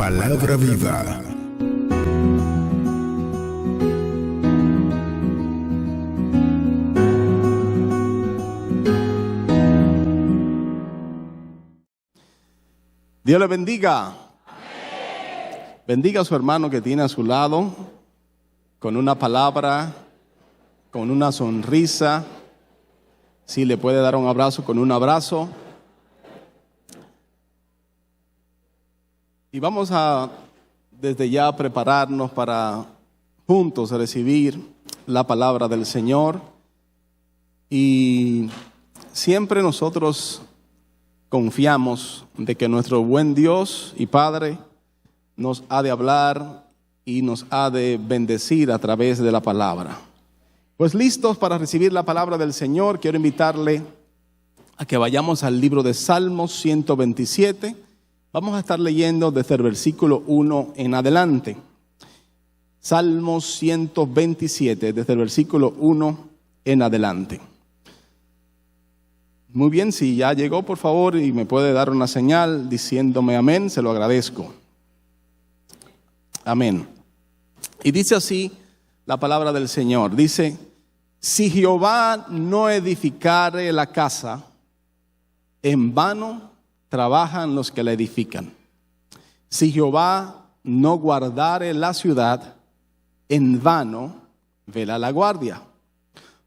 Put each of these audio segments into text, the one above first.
Palabra viva. Dios le bendiga. Amén. Bendiga a su hermano que tiene a su lado con una palabra, con una sonrisa. Si le puede dar un abrazo, con un abrazo. Y vamos a desde ya prepararnos para juntos recibir la palabra del Señor. Y siempre nosotros confiamos de que nuestro buen Dios y Padre nos ha de hablar y nos ha de bendecir a través de la palabra. Pues listos para recibir la palabra del Señor, quiero invitarle a que vayamos al libro de Salmos 127. Vamos a estar leyendo desde el versículo 1 en adelante. Salmos 127, desde el versículo 1 en adelante. Muy bien, si ya llegó, por favor, y me puede dar una señal diciéndome amén, se lo agradezco. Amén. Y dice así la palabra del Señor. Dice: si Jehová no edificare la casa, en vano trabajan los que la edifican. Si Jehová no guardare la ciudad, en vano vela la guardia.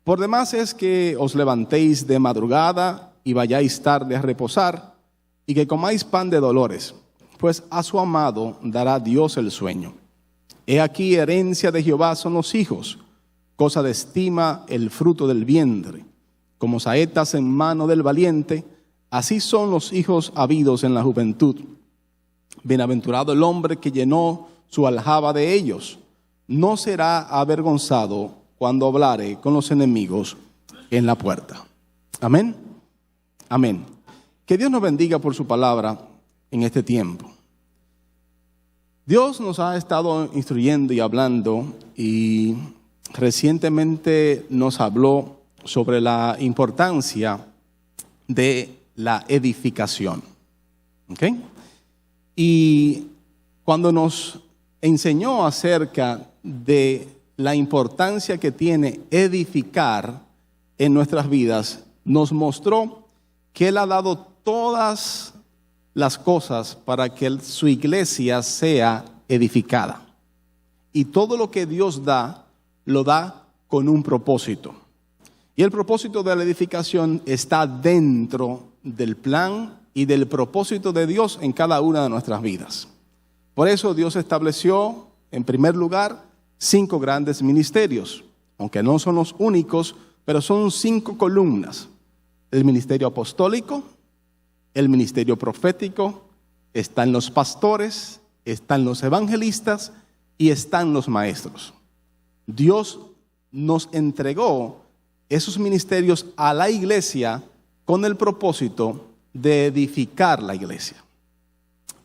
Por demás es que os levantéis de madrugada y vayáis tarde a reposar, y que comáis pan de dolores, pues a su amado dará Dios el sueño. He aquí, herencia de Jehová son los hijos, cosa de estima el fruto del vientre. Como saetas en mano del valiente, así son los hijos habidos en la juventud. Bienaventurado el hombre que llenó su aljaba de ellos. No será avergonzado cuando hablare con los enemigos en la puerta. Amén. Amén. Que Dios nos bendiga por su palabra en este tiempo. Dios nos ha estado instruyendo y hablando, y recientemente nos habló sobre la importancia de la edificación. ¿Ok? Y cuando nos enseñó acerca de la importancia que tiene edificar en nuestras vidas, nos mostró que Él ha dado todas las cosas para que su iglesia sea edificada. Y todo lo que Dios da, lo da con un propósito. Y el propósito de la edificación está dentro del plan y del propósito de Dios en cada una de nuestras vidas. Por eso Dios estableció, en primer lugar, 5 grandes ministerios, aunque no son los únicos, pero son 5 columnas. El ministerio apostólico, el ministerio profético, están los pastores, están los evangelistas y están los maestros. Dios nos entregó esos ministerios a la iglesia con el propósito de edificar la iglesia.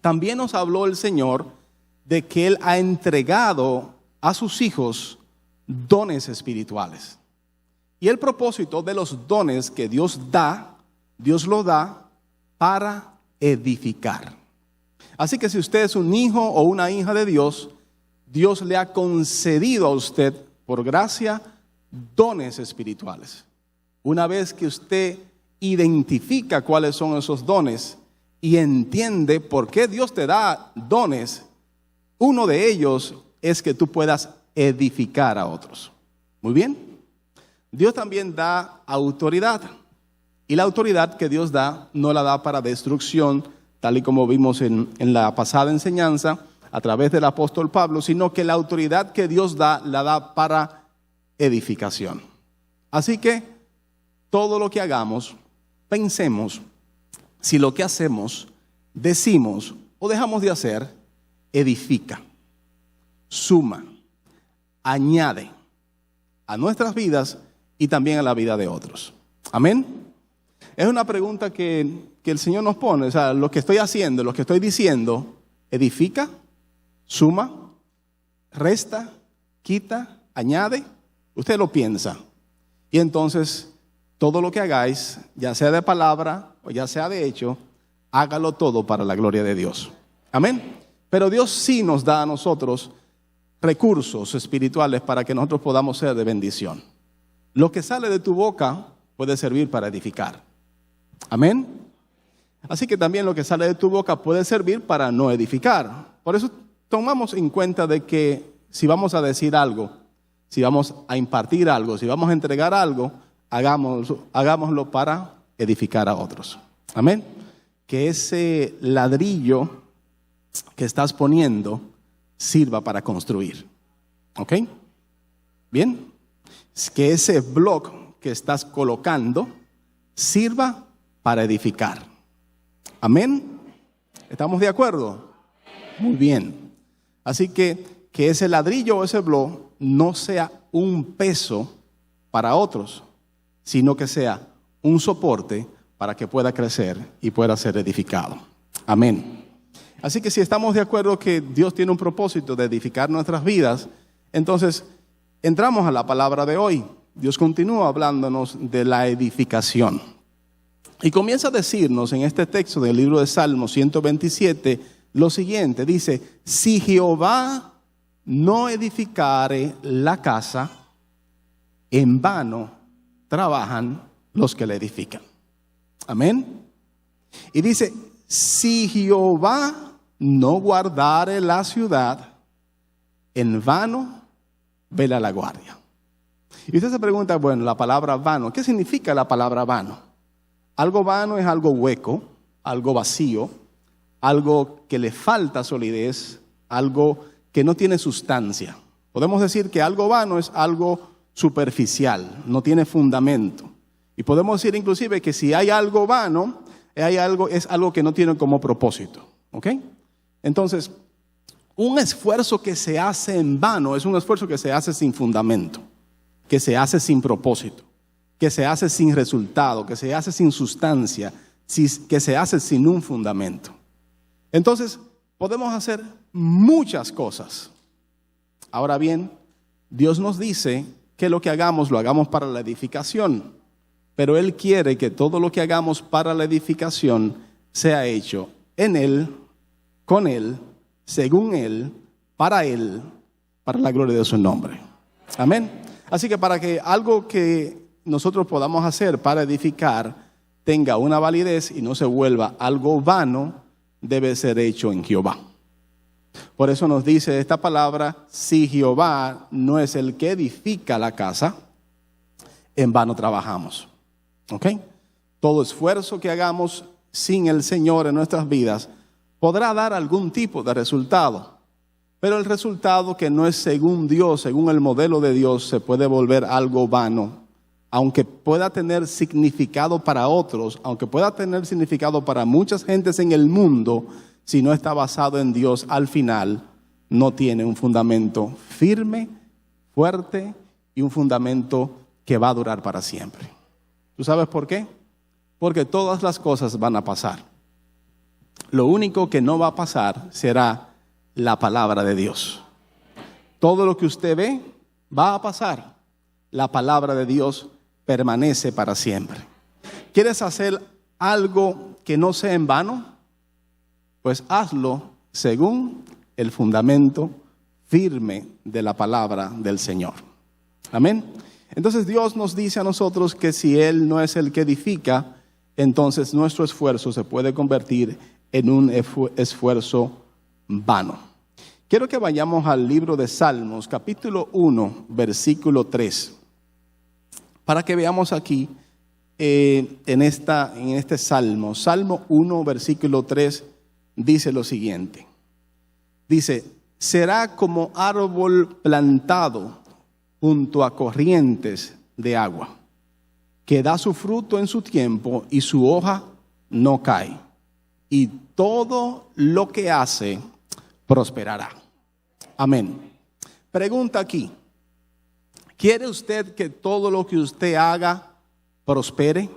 También nos habló el Señor de que Él ha entregado a sus hijos dones espirituales. Y el propósito de los dones que Dios lo da para edificar. Así que si usted es un hijo o una hija de Dios, Dios le ha concedido a usted, por gracia, dones espirituales. Una vez que usted identifica cuáles son esos dones y entiende por qué Dios te da dones, uno de ellos es que tú puedas edificar a otros. Muy bien. Dios también da autoridad. Y la autoridad que Dios da, no la da para destrucción, tal y como vimos en la pasada enseñanza a través del apóstol Pablo, sino que la autoridad que Dios da, la da para edificación. Así que todo lo que hagamos, pensemos si lo que hacemos, decimos o dejamos de hacer, edifica, suma, añade a nuestras vidas y también a la vida de otros. Amén. Es una pregunta que el Señor nos pone. O sea, lo que estoy haciendo, lo que estoy diciendo, edifica, suma, resta, quita, añade. Usted lo piensa. Y entonces, todo lo que hagáis, ya sea de palabra o ya sea de hecho, hágalo todo para la gloria de Dios. Amén. Pero Dios sí nos da a nosotros recursos espirituales para que nosotros podamos ser de bendición. Lo que sale de tu boca puede servir para edificar. Amén. Así que también lo que sale de tu boca puede servir para no edificar. Por eso tomamos en cuenta de que si vamos a decir algo, si vamos a impartir algo, si vamos a entregar algo, hagámoslo para edificar a otros. Amén. Que ese ladrillo que estás poniendo sirva para construir. ¿Ok? Bien. Que ese bloque que estás colocando sirva para edificar. Amén. ¿Estamos de acuerdo? Muy bien. Así que ese ladrillo o ese bloque no sea un peso para otros, sino que sea un soporte para que pueda crecer y pueda ser edificado. Amén. Así que si estamos de acuerdo que Dios tiene un propósito de edificar nuestras vidas, entonces entramos a la palabra de hoy. Dios continúa hablándonos de la edificación. Y comienza a decirnos en este texto del libro de Salmos 127 lo siguiente. Dice, si Jehová no edificare la casa, en vano trabajan los que la edifican. Amén. Y dice, si Jehová no guardare la ciudad, en vano vela la guardia. Y usted se pregunta, bueno, la palabra vano, ¿qué significa la palabra vano? Algo vano es algo hueco, algo vacío, algo que le falta solidez, algo que no tiene sustancia. Podemos decir que algo vano es algo superficial, no tiene fundamento. Y podemos decir inclusive que si hay algo vano, es algo que no tiene como propósito. ¿Ok? Entonces, un esfuerzo que se hace en vano es un esfuerzo que se hace sin fundamento, que se hace sin propósito, que se hace sin resultado, que se hace sin sustancia, que se hace sin un fundamento. Entonces, podemos hacer muchas cosas. Ahora bien, Dios nos dice que lo que hagamos, lo hagamos para la edificación. Pero Él quiere que todo lo que hagamos para la edificación sea hecho en Él, con Él, según Él, para la gloria de su nombre. Amén. Así que para que algo que nosotros podamos hacer para edificar tenga una validez y no se vuelva algo vano, debe ser hecho en Jehová. Por eso nos dice esta palabra, si Jehová no es el que edifica la casa, en vano trabajamos. ¿Ok? Todo esfuerzo que hagamos sin el Señor en nuestras vidas podrá dar algún tipo de resultado. Pero el resultado que no es según Dios, según el modelo de Dios, se puede volver algo vano. Aunque pueda tener significado para otros, aunque pueda tener significado para muchas gentes en el mundo, si no está basado en Dios, al final no tiene un fundamento firme, fuerte y un fundamento que va a durar para siempre. ¿Tú sabes por qué? Porque todas las cosas van a pasar. Lo único que no va a pasar será la palabra de Dios. Todo lo que usted ve va a pasar. La palabra de Dios permanece para siempre. ¿Quieres hacer algo que no sea en vano? Pues hazlo según el fundamento firme de la palabra del Señor. Amén. Entonces Dios nos dice a nosotros que si Él no es el que edifica, entonces nuestro esfuerzo se puede convertir en un esfuerzo vano. Quiero que vayamos al libro de Salmos, capítulo 1, versículo 3. Para que veamos aquí en este Salmo. Salmo 1, versículo 3, dice lo siguiente. Dice, será como árbol plantado junto a corrientes de agua, que da su fruto en su tiempo y su hoja no cae. Y todo lo que hace prosperará. Amén. Pregunta aquí. ¿Quiere usted que todo lo que usted haga prospere?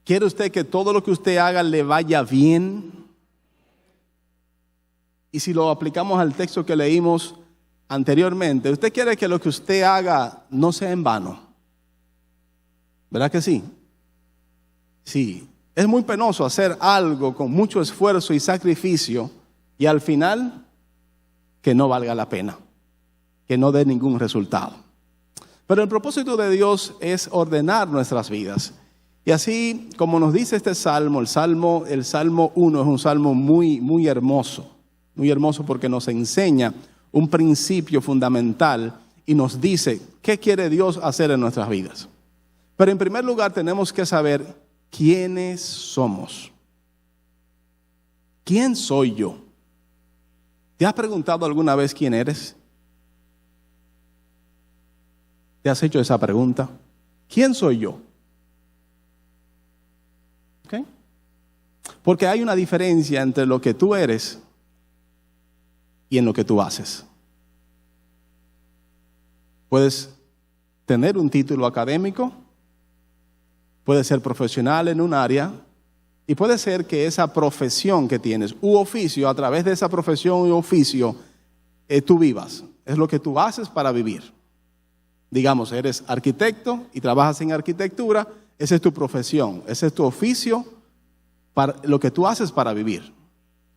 ¿Quiere usted que todo lo que usted haga le vaya bien? Y si lo aplicamos al texto que leímos anteriormente, ¿usted quiere que lo que usted haga no sea en vano? ¿Verdad que sí? Sí. Es muy penoso hacer algo con mucho esfuerzo y sacrificio y al final que no valga la pena, que no dé ningún resultado. Pero el propósito de Dios es ordenar nuestras vidas. Y así como nos dice este salmo, el Salmo 1 es un salmo muy hermoso porque nos enseña un principio fundamental y nos dice qué quiere Dios hacer en nuestras vidas. Pero en primer lugar tenemos que saber quiénes somos. ¿Quién soy yo? ¿Te has preguntado alguna vez quién eres? ¿Te has hecho esa pregunta? ¿Quién soy yo? ¿Okay? Porque hay una diferencia entre lo que tú eres y en lo que tú haces. Puedes tener un título académico, puedes ser profesional en un área, y puede ser que esa profesión que tienes, u oficio, a través de esa profesión u oficio, tú vivas. Es lo que tú haces para vivir. Digamos, eres arquitecto y trabajas en arquitectura, esa es tu profesión, ese es tu oficio, para lo que tú haces para vivir.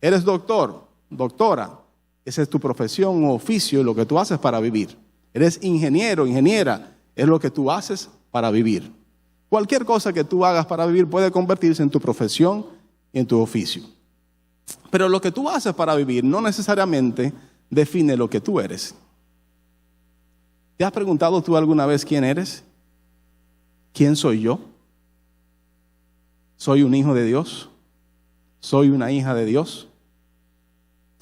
Eres doctor, doctora, esa es tu profesión u oficio, lo que tú haces para vivir. Eres ingeniero, ingeniera, es lo que tú haces para vivir. Cualquier cosa que tú hagas para vivir puede convertirse en tu profesión y en tu oficio. Pero lo que tú haces para vivir no necesariamente define lo que tú eres. ¿Te has preguntado tú alguna vez quién eres? ¿Quién soy yo? ¿Soy un hijo de Dios? ¿Soy una hija de Dios?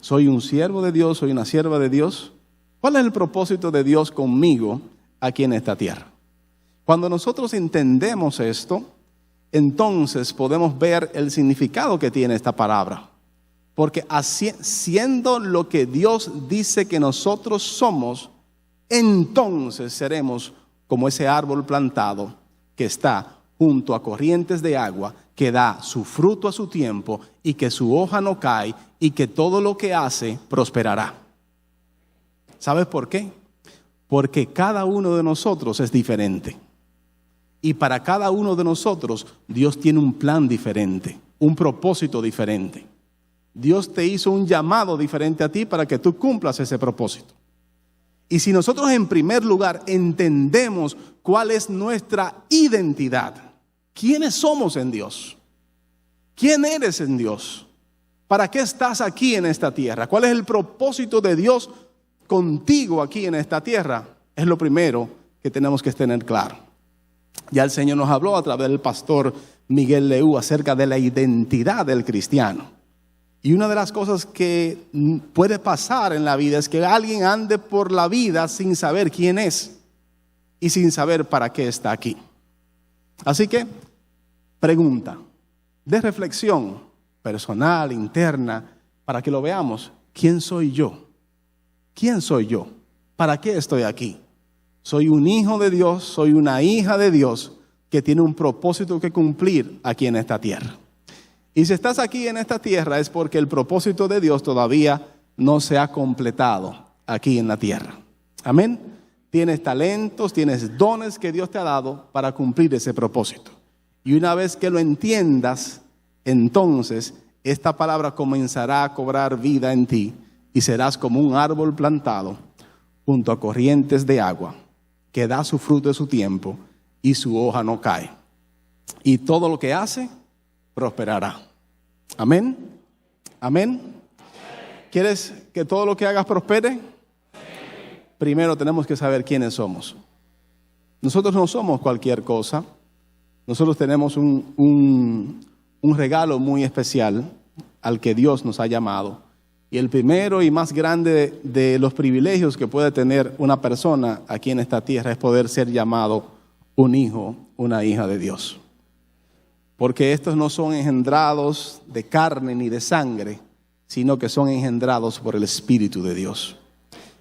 ¿Soy un siervo de Dios? ¿Soy una sierva de Dios? ¿Cuál es el propósito de Dios conmigo aquí en esta tierra? Cuando nosotros entendemos esto, entonces podemos ver el significado que tiene esta palabra. Porque siendo lo que Dios dice que nosotros somos, entonces seremos como ese árbol plantado que está junto a corrientes de agua, que da su fruto a su tiempo y que su hoja no cae y que todo lo que hace prosperará. ¿Sabes por qué? Porque cada uno de nosotros es diferente. Y para cada uno de nosotros, Dios tiene un plan diferente, un propósito diferente. Dios te hizo un llamado diferente a ti para que tú cumplas ese propósito. Y si nosotros en primer lugar entendemos cuál es nuestra identidad, quiénes somos en Dios, quién eres en Dios, para qué estás aquí en esta tierra, cuál es el propósito de Dios contigo aquí en esta tierra, es lo primero que tenemos que tener claro. Ya el Señor nos habló a través del pastor Miguel Leú acerca de la identidad del cristiano. Y una de las cosas que puede pasar en la vida es que alguien ande por la vida sin saber quién es y sin saber para qué está aquí. Así que, pregunta de reflexión personal, interna, para que lo veamos. ¿Quién soy yo? ¿Quién soy yo? ¿Para qué estoy aquí? Soy un hijo de Dios, soy una hija de Dios que tiene un propósito que cumplir aquí en esta tierra. Y si estás aquí en esta tierra es porque el propósito de Dios todavía no se ha completado aquí en la tierra. Amén. Tienes talentos, tienes dones que Dios te ha dado para cumplir ese propósito. Y una vez que lo entiendas, entonces esta palabra comenzará a cobrar vida en ti y serás como un árbol plantado junto a corrientes de agua que da su fruto de su tiempo y su hoja no cae. Y todo lo que hace prosperará. Amén. Amén. ¿Quieres que todo lo que hagas prospere? Primero tenemos que saber quiénes somos. Nosotros no somos cualquier cosa. Nosotros tenemos un regalo muy especial al que Dios nos ha llamado. Y el primero y más grande de los privilegios que puede tener una persona aquí en esta tierra es poder ser llamado un hijo, una hija de Dios. Porque estos no son engendrados de carne ni de sangre, sino que son engendrados por el Espíritu de Dios.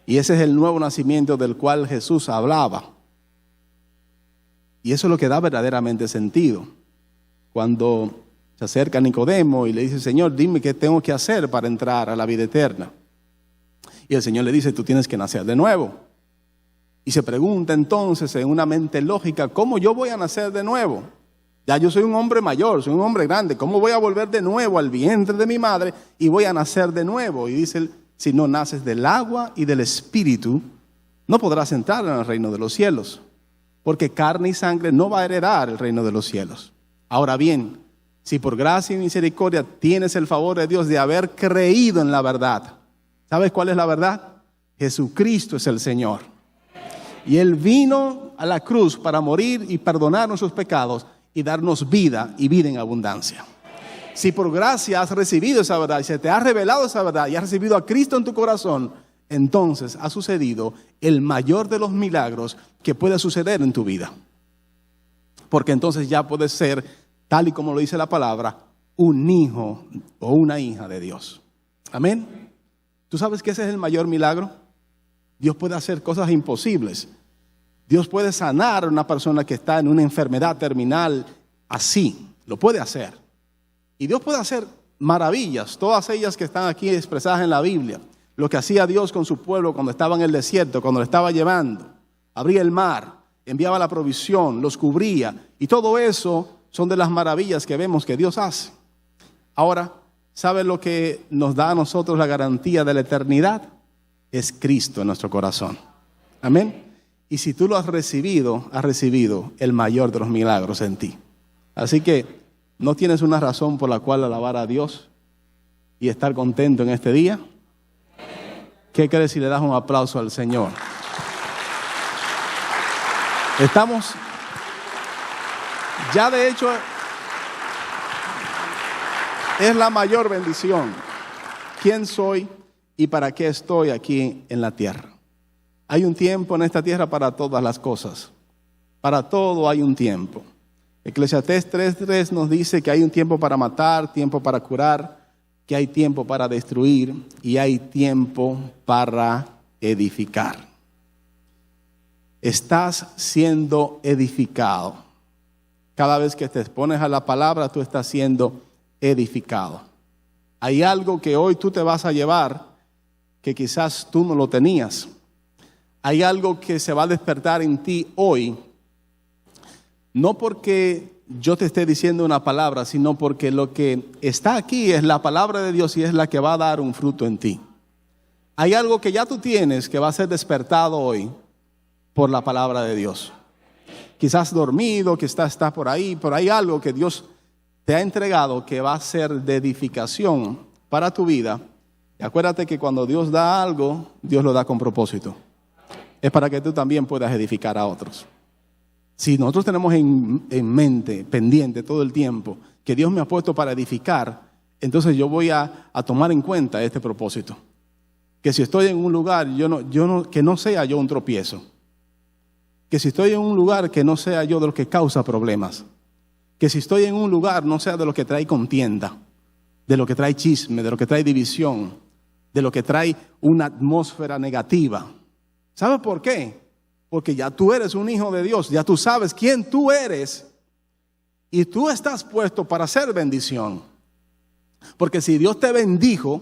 Y ese es el nuevo nacimiento del cual Jesús hablaba. Y eso es lo que da verdaderamente sentido. Cuando se acerca a Nicodemo y le dice: Señor, dime qué tengo que hacer para entrar a la vida eterna. Y el Señor le dice: tú tienes que nacer de nuevo. Y se pregunta entonces en una mente lógica: ¿cómo yo voy a nacer de nuevo? Ya yo soy un hombre mayor, soy un hombre grande. ¿Cómo voy a volver de nuevo al vientre de mi madre y voy a nacer de nuevo? Y dice, si no naces del agua y del espíritu, no podrás entrar en el reino de los cielos. Porque carne y sangre no va a heredar el reino de los cielos. Ahora bien, si por gracia y misericordia tienes el favor de Dios de haber creído en la verdad, ¿sabes cuál es la verdad? Jesucristo es el Señor. Y Él vino a la cruz para morir y perdonar nuestros pecados y darnos vida y vida en abundancia. Si por gracia has recibido esa verdad y se te ha revelado esa verdad y has recibido a Cristo en tu corazón, entonces ha sucedido el mayor de los milagros que puede suceder en tu vida. Porque entonces ya puedes ser, tal y como lo dice la palabra, un hijo o una hija de Dios. Amén. ¿Tú sabes que ese es el mayor milagro? Dios puede hacer cosas imposibles. Dios puede sanar a una persona que está en una enfermedad terminal así. Lo puede hacer. Y Dios puede hacer maravillas, todas ellas que están aquí expresadas en la Biblia. Lo que hacía Dios con su pueblo cuando estaba en el desierto, cuando lo estaba llevando. Abría el mar, enviaba la provisión, los cubría. Y todo eso son de las maravillas que vemos que Dios hace. Ahora, ¿sabe lo que nos da a nosotros la garantía de la eternidad? Es Cristo en nuestro corazón. Amén. Y si tú lo has recibido el mayor de los milagros en ti. Así que no tienes una razón por la cual alabar a Dios y estar contento en este día. ¿Qué crees si le das un aplauso al Señor? Estamos, ya de hecho, es la mayor bendición. ¿Quién soy y para qué estoy aquí en la tierra? Hay un tiempo en esta tierra para todas las cosas. Para todo hay un tiempo. Eclesiastés 3:3 nos dice que hay un tiempo para matar, tiempo para curar, que hay tiempo para destruir y hay tiempo para edificar. Estás siendo edificado. Cada vez que te expones a la palabra, tú estás siendo edificado. Hay algo que hoy tú te vas a llevar que quizás tú no lo tenías. Hay algo que se va a despertar en ti hoy, no porque yo te esté diciendo una palabra, sino porque lo que está aquí es la palabra de Dios y es la que va a dar un fruto en ti. Hay algo que ya tú tienes que va a ser despertado hoy por la palabra de Dios. Quizás dormido, que está por ahí, pero hay algo que Dios te ha entregado que va a ser de edificación para tu vida. Y acuérdate que cuando Dios da algo, Dios lo da con propósito. Es para que tú también puedas edificar a otros. Si nosotros tenemos en mente, pendiente todo el tiempo, que Dios me ha puesto para edificar, entonces yo voy a tomar en cuenta este propósito. Que si estoy en un lugar, que no sea yo un tropiezo. Que si estoy en un lugar, que no sea yo de lo que causa problemas. Que si estoy en un lugar, no sea de lo que trae contienda, de lo que trae chisme, de lo que trae división, de lo que trae una atmósfera negativa. ¿Sabe por qué? Porque ya tú eres un hijo de Dios, ya tú sabes quién tú eres y tú estás puesto para ser bendición. Porque si Dios te bendijo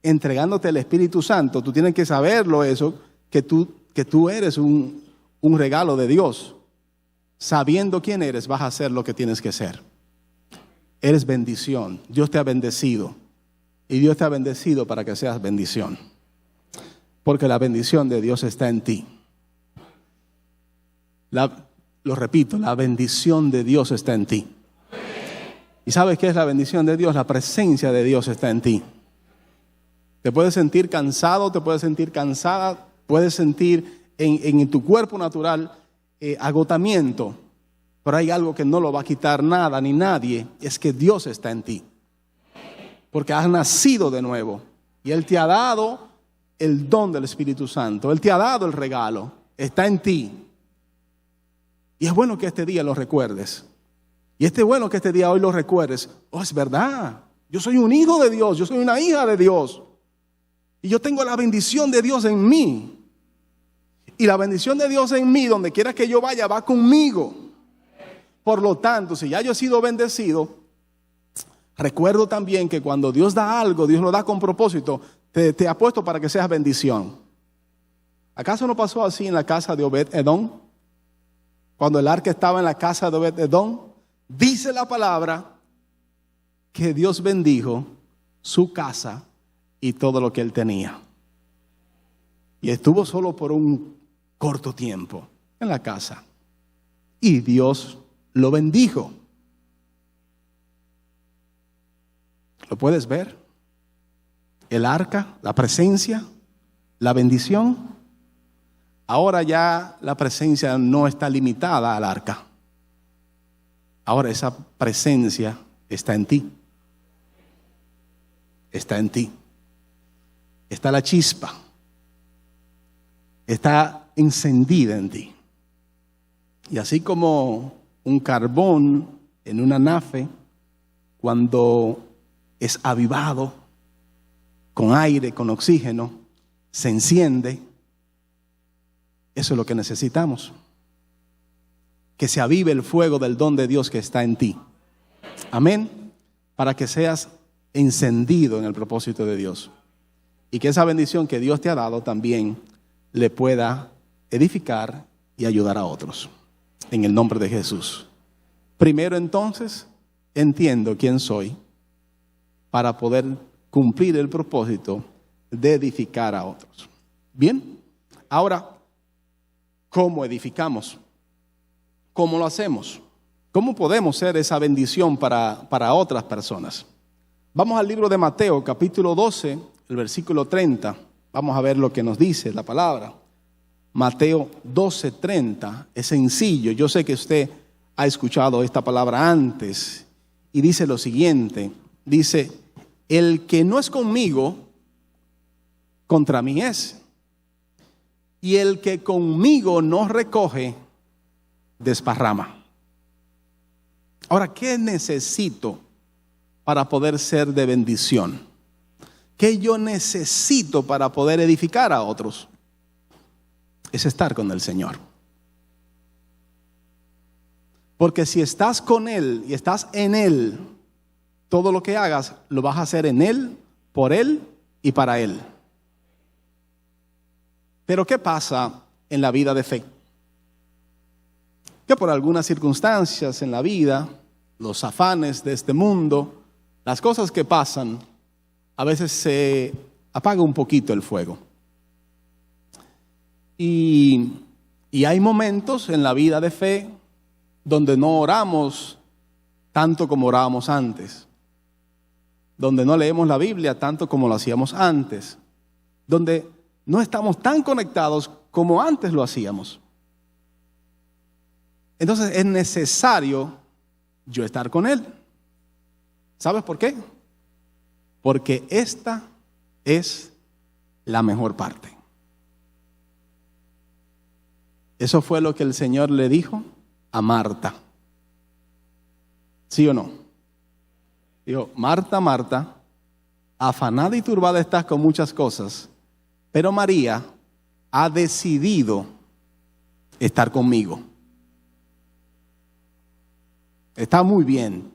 entregándote el Espíritu Santo, tú tienes que saberlo eso, que tú eres un regalo de Dios. Sabiendo quién eres, vas a hacer lo que tienes que hacer. Eres bendición. Dios te ha bendecido. Y Dios te ha bendecido para que seas bendición. Porque la bendición de Dios está en ti. Lo repito, la bendición de Dios está en ti. ¿Y sabes qué es la bendición de Dios? La presencia de Dios está en ti. Te puedes sentir cansado, te puedes sentir cansada, puedes sentir en tu cuerpo natural agotamiento, pero hay algo que no lo va a quitar nada ni nadie, es que Dios está en ti. Porque has nacido de nuevo y Él te ha dado el don del Espíritu Santo, Él te ha dado el regalo, está en ti. Y es bueno que este día lo recuerdes. Y es bueno que este día hoy lo recuerdes. Oh, es verdad, yo soy un hijo de Dios, yo soy una hija de Dios. Y yo tengo la bendición de Dios en mí. Y la bendición de Dios en mí, donde quiera que yo vaya, va conmigo. Por lo tanto, si ya yo he sido bendecido, recuerdo también que cuando Dios da algo, Dios lo da con propósito. Te ha puesto para que seas bendición. ¿Acaso no pasó así en la casa de Obed-Edom? Cuando el arca estaba en la casa de Obed-Edom, dice la palabra que Dios bendijo su casa y todo lo que él tenía. Y estuvo solo por un corto tiempo en la casa. Y Dios lo bendijo. ¿Lo puedes ver? El arca, la presencia, la bendición. Ahora ya la presencia no está limitada al arca. Ahora esa presencia está en ti. Está en ti. Está la chispa. Está encendida en ti. Y así como un carbón en una nafe, cuando es avivado con aire, con oxígeno, se enciende. Eso es lo que necesitamos. Que se avive el fuego del don de Dios que está en ti. Amén. Para que seas encendido en el propósito de Dios. Y que esa bendición que Dios te ha dado también le pueda edificar y ayudar a otros. En el nombre de Jesús. Primero entonces, entiendo quién soy para poder cumplir el propósito de edificar a otros. Bien, ahora, ¿cómo edificamos? ¿Cómo lo hacemos? ¿Cómo podemos ser esa bendición para otras personas? Vamos al libro de Mateo, capítulo 12, el versículo 30. Vamos a ver lo que nos dice la palabra. Mateo 12:30, es sencillo. Yo sé que usted ha escuchado esta palabra antes y dice lo siguiente. Dice, el que no es conmigo, contra mí es. Y el que conmigo no recoge, desparrama. Ahora, ¿qué necesito para poder ser de bendición? ¿Qué yo necesito para poder edificar a otros? Es estar con el Señor. Porque si estás con Él y estás en Él, todo lo que hagas lo vas a hacer en Él, por Él y para Él. Pero ¿qué pasa en la vida de fe? Que por algunas circunstancias en la vida, los afanes de este mundo, las cosas que pasan, a veces se apaga un poquito el fuego. Y hay momentos en la vida de fe donde no oramos tanto como orábamos antes, donde no leemos la Biblia tanto como lo hacíamos antes, donde no estamos tan conectados como antes lo hacíamos. Entonces es necesario yo estar con Él. ¿Sabes por qué? Porque esta es la mejor parte. Eso fue lo que el Señor le dijo a Marta. ¿Sí o no? Dijo, Marta, Marta, afanada y turbada estás con muchas cosas, pero María ha decidido estar conmigo. Está muy bien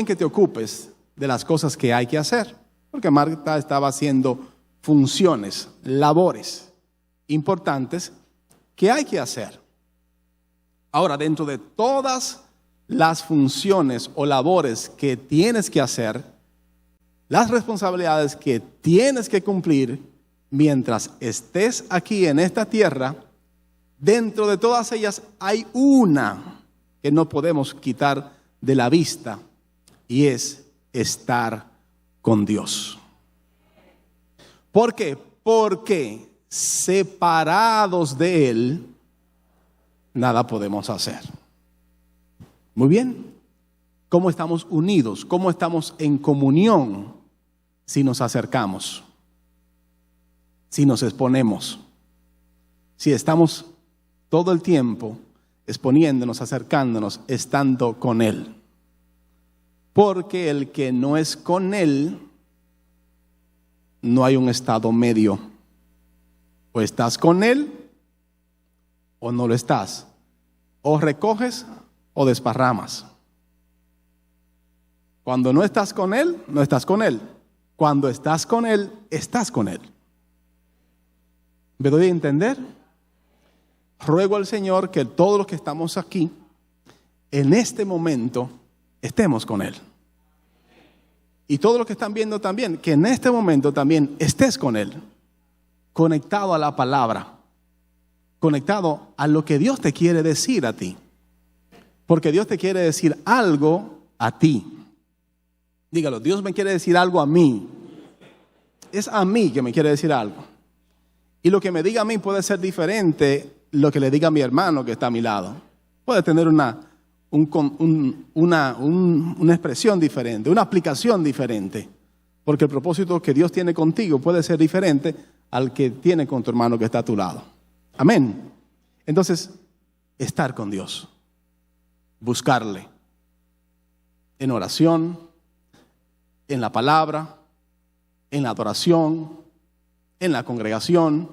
que te ocupes de las cosas que hay que hacer, porque Marta estaba haciendo funciones, labores importantes que hay que hacer. Ahora, dentro de todas las funciones o labores que tienes que hacer, las responsabilidades que tienes que cumplir mientras estés aquí en esta tierra, dentro de todas ellas hay una que no podemos quitar de la vista, y es estar con Dios. ¿Por qué? Porque separados de Él, nada podemos hacer. Muy bien. ¿Cómo estamos unidos? ¿Cómo estamos en comunión si nos acercamos? Si nos exponemos. Si estamos todo el tiempo exponiéndonos, acercándonos, estando con Él. Porque el que no es con Él, no hay un estado medio. O estás con Él o no lo estás. O recoges o desparramas. Cuando no estás con Él, no estás con Él. Cuando estás con Él, estás con Él. ¿Me doy a entender? Ruego al Señor que todos los que estamos aquí en este momento estemos con Él. Y todos los que están viendo también, que en este momento también estés con Él, conectado a la palabra, conectado a lo que Dios te quiere decir a ti. Porque Dios te quiere decir algo a ti. Dígalo, Dios me quiere decir algo a mí. Es a mí que me quiere decir algo. Y lo que me diga a mí puede ser diferente lo que le diga a mi hermano que está a mi lado. Puede tener una expresión diferente, una aplicación diferente. Porque el propósito que Dios tiene contigo puede ser diferente al que tiene con tu hermano que está a tu lado. Amén. Entonces, estar con Dios. Buscarle. En oración, en la palabra, en la adoración, en la congregación,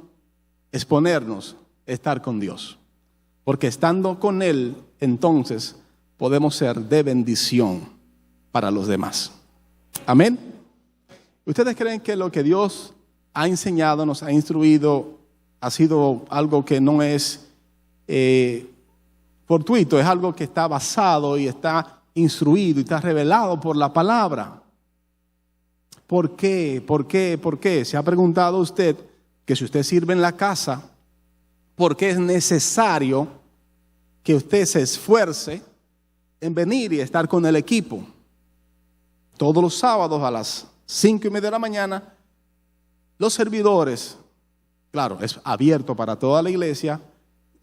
exponernos, estar con Dios. Porque estando con Él, entonces podemos ser de bendición para los demás. Amén. ¿Ustedes creen que lo que Dios ha enseñado, nos ha instruido, ha sido algo que no es fortuito, es algo que está basado y está instruido y está revelado por la palabra? ¿Por qué? ¿Por qué? ¿Por qué? ¿Se ha preguntado usted que si usted sirve en la casa, por qué es necesario que usted se esfuerce en venir y estar con el equipo? Todos los sábados a las 5:30 de la mañana, los servidores, claro, es abierto para toda la iglesia,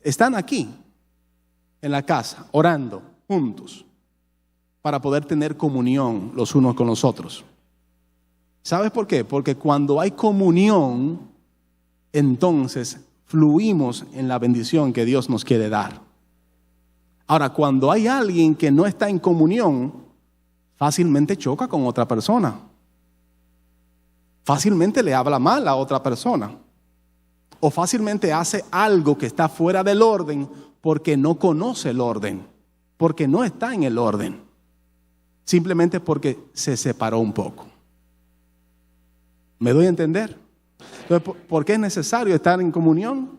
están aquí en la casa, orando juntos, para poder tener comunión los unos con los otros. ¿Sabes por qué? Porque cuando hay comunión, entonces fluimos en la bendición que Dios nos quiere dar. Ahora, cuando hay alguien que no está en comunión, fácilmente choca con otra persona. Fácilmente le habla mal a otra persona. O fácilmente hace algo que está fuera del orden porque no conoce el orden, porque no está en el orden. Simplemente porque se separó un poco. ¿Me doy a entender? Entonces, ¿por qué es necesario estar en comunión?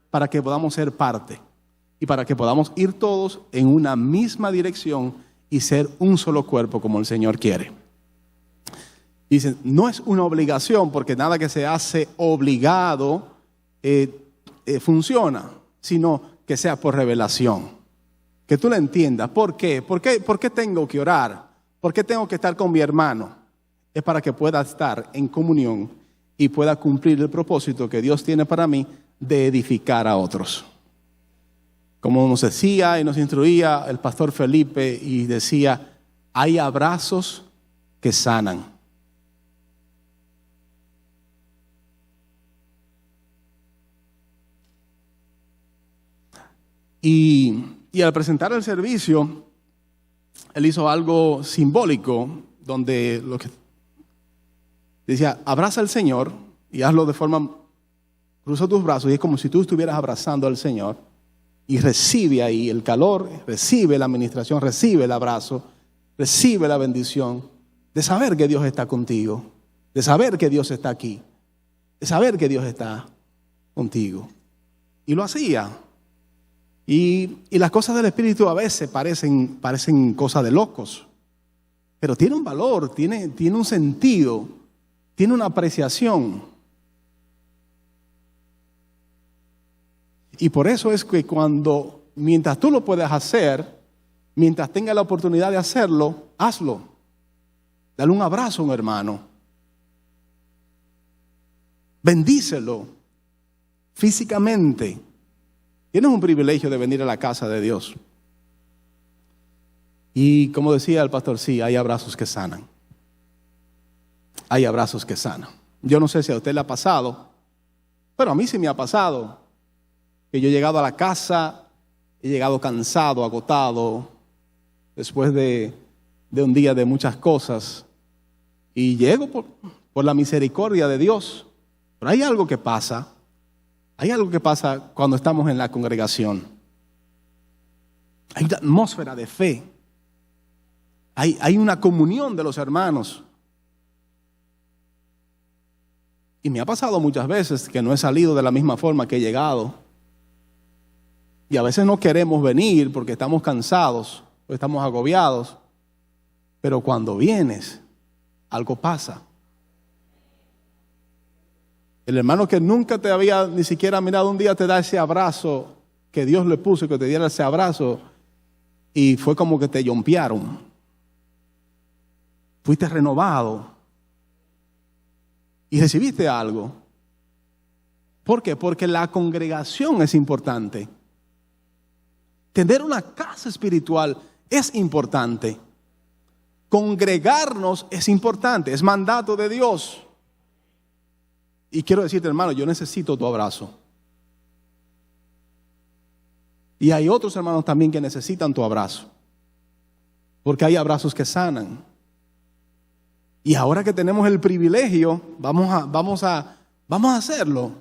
Para que podamos ser parte y para que podamos ir todos en una misma dirección y ser un solo cuerpo como el Señor quiere. Dicen, no es una obligación, porque nada que se hace obligado funciona, sino que sea por revelación. Que tú lo entiendas. ¿Por qué? ¿Por qué tengo que orar? ¿Por qué tengo que estar con mi hermano? Es para que pueda estar en comunión y pueda cumplir el propósito que Dios tiene para mí de edificar a otros. Como nos decía y nos instruía el pastor Felipe y decía, hay abrazos que sanan. Y al presentar el servicio, él hizo algo simbólico donde lo que decía, abraza al Señor y hazlo de forma, cruza tus brazos y es como si tú estuvieras abrazando al Señor y recibe ahí el calor, recibe la administración, recibe el abrazo, recibe la bendición de saber que Dios está contigo, de saber que Dios está aquí, de saber que Dios está contigo. Y lo hacía. Y las cosas del Espíritu a veces parecen cosas de locos, pero tiene un valor, tiene un sentido, tiene una apreciación. Y por eso es que mientras tú lo puedas hacer, mientras tengas la oportunidad de hacerlo, hazlo. Dale un abrazo a un hermano. Bendícelo físicamente. Tienes un privilegio de venir a la casa de Dios. Y como decía el pastor, sí, hay abrazos que sanan. Hay abrazos que sanan. Yo no sé si a usted le ha pasado, pero a mí sí me ha pasado. Que yo he llegado a la casa, he llegado cansado, agotado, después de un día de muchas cosas. Y llego por la misericordia de Dios. Pero hay algo que pasa. Hay algo que pasa cuando estamos en la congregación. Hay una atmósfera de fe. Hay una comunión de los hermanos. Y me ha pasado muchas veces que no he salido de la misma forma que he llegado. Y a veces no queremos venir porque estamos cansados o estamos agobiados. Pero cuando vienes, algo pasa. El hermano que nunca te había ni siquiera mirado un día te da ese abrazo que Dios le puso, que te diera ese abrazo, y fue como que te yompearon. Fuiste renovado y recibiste algo. ¿Por qué? Porque la congregación es importante. Tener una casa espiritual es importante. Congregarnos es importante, es mandato de Dios. Y quiero decirte, hermano, yo necesito tu abrazo. Y hay otros hermanos también que necesitan tu abrazo. Porque hay abrazos que sanan. Y ahora que tenemos el privilegio, vamos a hacerlo.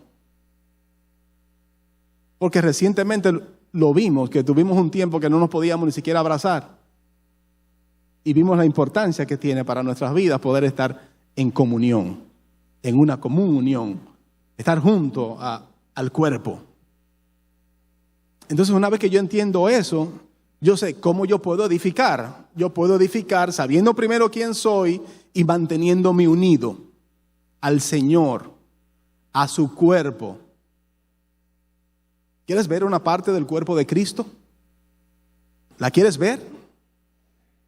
Porque recientemente lo vimos, que tuvimos un tiempo que no nos podíamos ni siquiera abrazar. Y vimos la importancia que tiene para nuestras vidas poder estar en comunión, en una común unión, estar junto al cuerpo. Entonces, una vez que yo entiendo eso, yo sé cómo yo puedo edificar. Yo puedo edificar sabiendo primero quién soy y manteniéndome unido al Señor, a su cuerpo. ¿Quieres ver una parte del cuerpo de Cristo? ¿La quieres ver?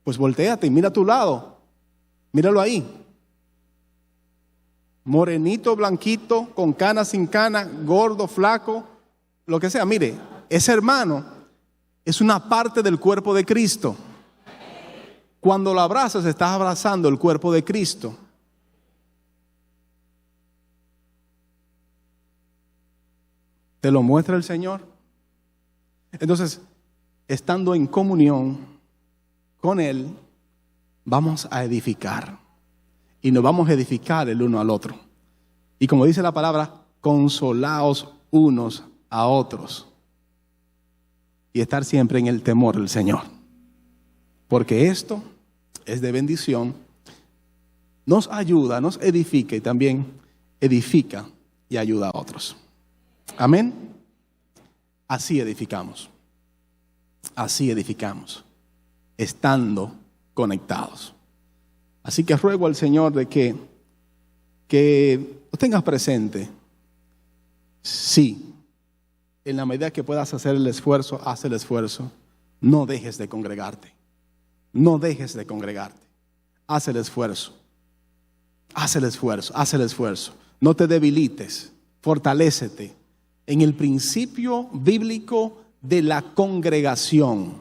Pues voltéate y mira a tu lado. Míralo ahí. Morenito, blanquito, con cana, sin cana, gordo, flaco, lo que sea. Mire, ese hermano es una parte del cuerpo de Cristo. Cuando lo abrazas, estás abrazando el cuerpo de Cristo. ¿Te lo muestra el Señor? Entonces, estando en comunión con Él, vamos a edificar. Y nos vamos a edificar el uno al otro. Y como dice la palabra, consolaos unos a otros. Y estar siempre en el temor del Señor. Porque esto es de bendición. Nos ayuda, nos edifica y también edifica y ayuda a otros. Amén. Así edificamos. Así edificamos. Estando conectados. Así que ruego al Señor de que lo tengas presente. Sí, en la medida que puedas hacer el esfuerzo, haz el esfuerzo. No dejes de congregarte. No dejes de congregarte. Haz el esfuerzo. Haz el esfuerzo. Haz el esfuerzo. No te debilites. Fortalécete en el principio bíblico de la congregación.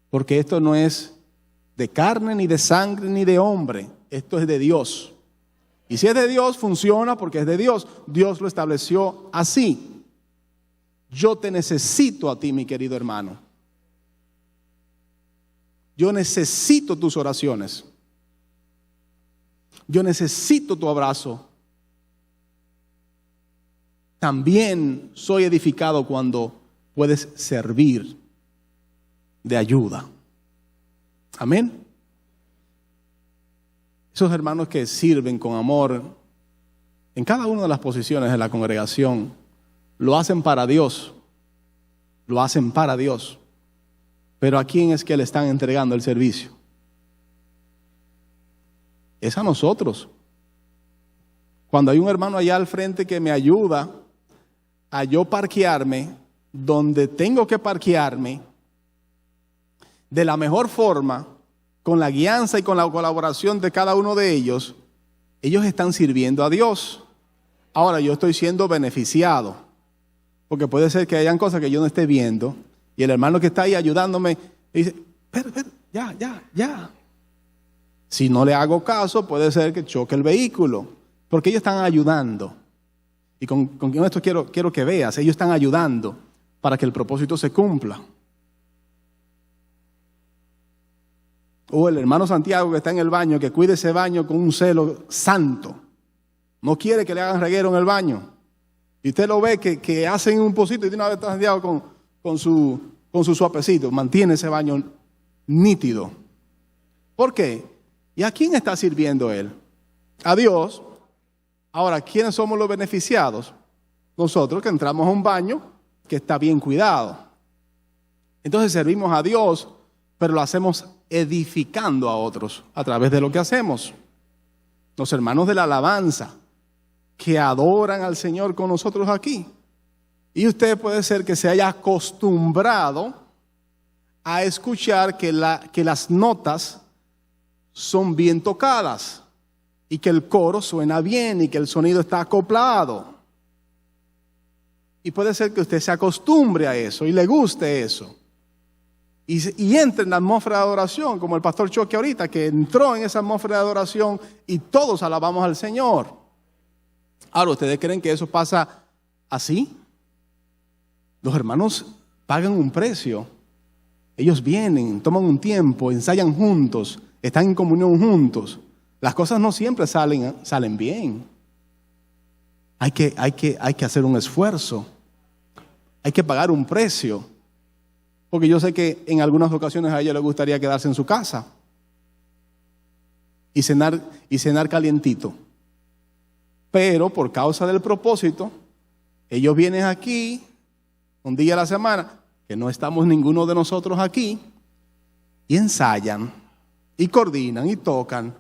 Porque esto no es de carne, ni de sangre, ni de hombre. Esto es de Dios. Y si es de Dios, funciona porque es de Dios. Dios lo estableció así. Yo te necesito a ti, mi querido hermano. Yo necesito tus oraciones. Yo necesito tu abrazo. También soy edificado cuando puedes servir de ayuda. Amén. Esos hermanos que sirven con amor en cada una de las posiciones de la congregación, lo hacen para Dios. Lo hacen para Dios. Pero ¿a quién es que le están entregando el servicio? Es a nosotros. Cuando hay un hermano allá al frente que me ayuda a yo parquearme donde tengo que parquearme de la mejor forma, con la guianza y con la colaboración de cada uno de ellos, ellos están sirviendo a Dios. Ahora yo estoy siendo beneficiado, porque puede ser que hayan cosas que yo no esté viendo, y el hermano que está ahí ayudándome dice, pero, ya. Si no le hago caso, puede ser que choque el vehículo, porque ellos están ayudando. Y con esto quiero que veas, ellos están ayudando para que el propósito se cumpla. O el hermano Santiago que está en el baño, que cuide ese baño con un celo santo. No quiere que le hagan reguero en el baño. Y usted lo ve que hacen un pocito y de una vez está Santiago con su suapecito. Mantiene ese baño nítido. ¿Por qué? ¿Y a quién está sirviendo él? A Dios. Ahora, ¿quiénes somos los beneficiados? Nosotros que entramos a un baño que está bien cuidado. Entonces servimos a Dios, pero lo hacemos edificando a otros a través de lo que hacemos. Los hermanos de la alabanza que adoran al Señor con nosotros aquí. Y usted puede ser que se haya acostumbrado a escuchar que las notas son bien tocadas y que el coro suena bien y que el sonido está acoplado. Y puede ser que usted se acostumbre a eso y le guste eso. Y entre en la atmósfera de adoración, como el pastor Choque ahorita, que entró en esa atmósfera de adoración y todos alabamos al Señor. Ahora, ¿ustedes creen que eso pasa así? Los hermanos pagan un precio. Ellos vienen, toman un tiempo, ensayan juntos, están en comunión juntos. Las cosas no siempre salen bien. Hay que hacer un esfuerzo. Hay que pagar un precio. Porque yo sé que en algunas ocasiones a ellos les gustaría quedarse en su casa y cenar calientito. Pero por causa del propósito, ellos vienen aquí un día a la semana, que no estamos ninguno de nosotros aquí, y ensayan, y coordinan, y tocan,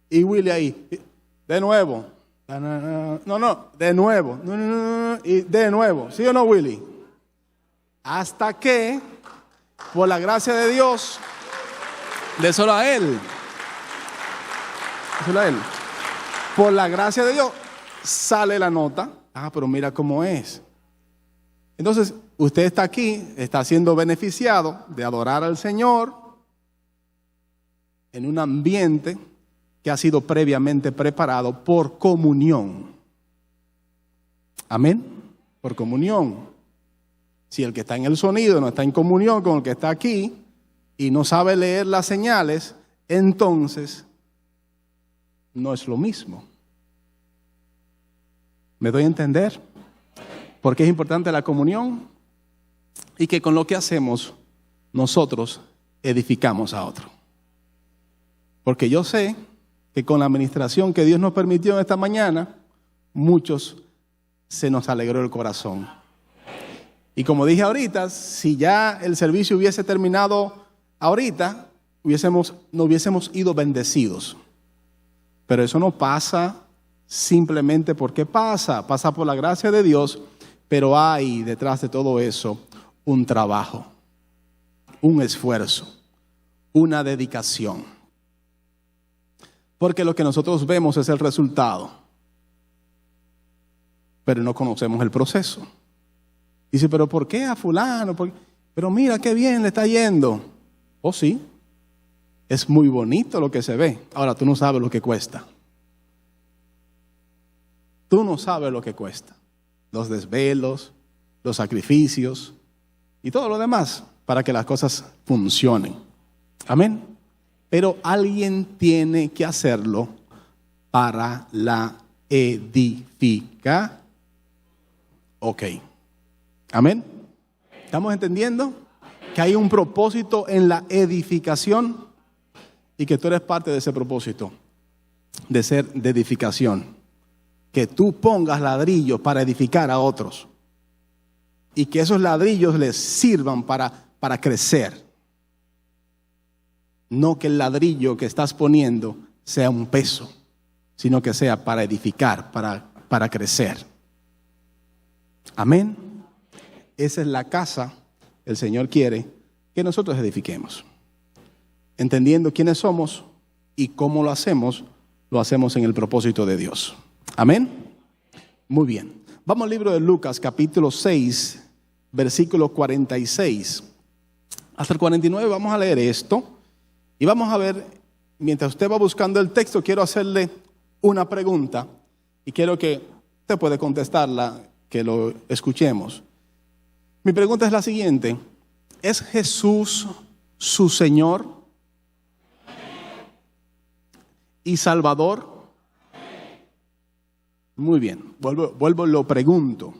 y Willy ahí, de nuevo, de nuevo, y de nuevo, ¿sí o no, Willy? Hasta que, por la gracia de Dios, déselo a Él. Por la gracia de Dios, sale la nota. Pero mira cómo es. Entonces, usted está aquí, está siendo beneficiado de adorar al Señor en un ambiente que ha sido previamente preparado por comunión. Amén. Por comunión. Si el que está en el sonido no está en comunión con el que está aquí y no sabe leer las señales, entonces no es lo mismo. ¿Me doy a entender? Porque es importante la comunión y que con lo que hacemos nosotros edificamos a otro. Porque yo sé que con la administración que Dios nos permitió esta mañana, muchos se nos alegró el corazón. Y como dije ahorita, si ya el servicio hubiese terminado ahorita, no hubiésemos ido bendecidos. Pero eso no pasa simplemente porque pasa por la gracia de Dios, pero hay detrás de todo eso un trabajo, un esfuerzo, una dedicación. Porque lo que nosotros vemos es el resultado, pero no conocemos el proceso. Dice, pero ¿por qué a fulano? Pero mira qué bien le está yendo. Oh, sí, es muy bonito lo que se ve. Ahora tú no sabes lo que cuesta. Tú no sabes lo que cuesta. Los desvelos, los sacrificios y todo lo demás para que las cosas funcionen. Amén. Pero alguien tiene que hacerlo para la edificación. Ok. Amén. ¿Estamos entendiendo? Que hay un propósito en la edificación y que tú eres parte de ese propósito de ser de edificación. Que tú pongas ladrillos para edificar a otros y que esos ladrillos les sirvan para crecer. No que el ladrillo que estás poniendo sea un peso, sino que sea para edificar, para crecer. Amén. Esa es la casa que el Señor quiere que nosotros edifiquemos. Entendiendo quiénes somos y cómo lo hacemos en el propósito de Dios. Amén. Muy bien. Vamos al libro de Lucas, capítulo 6, versículo 46. Hasta el 49 vamos a leer esto. Y vamos a ver, mientras usted va buscando el texto, quiero hacerle una pregunta. Y quiero que usted pueda contestarla, que lo escuchemos. Mi pregunta es la siguiente. ¿Es Jesús su Señor y Salvador? Muy bien, vuelvo y lo pregunto.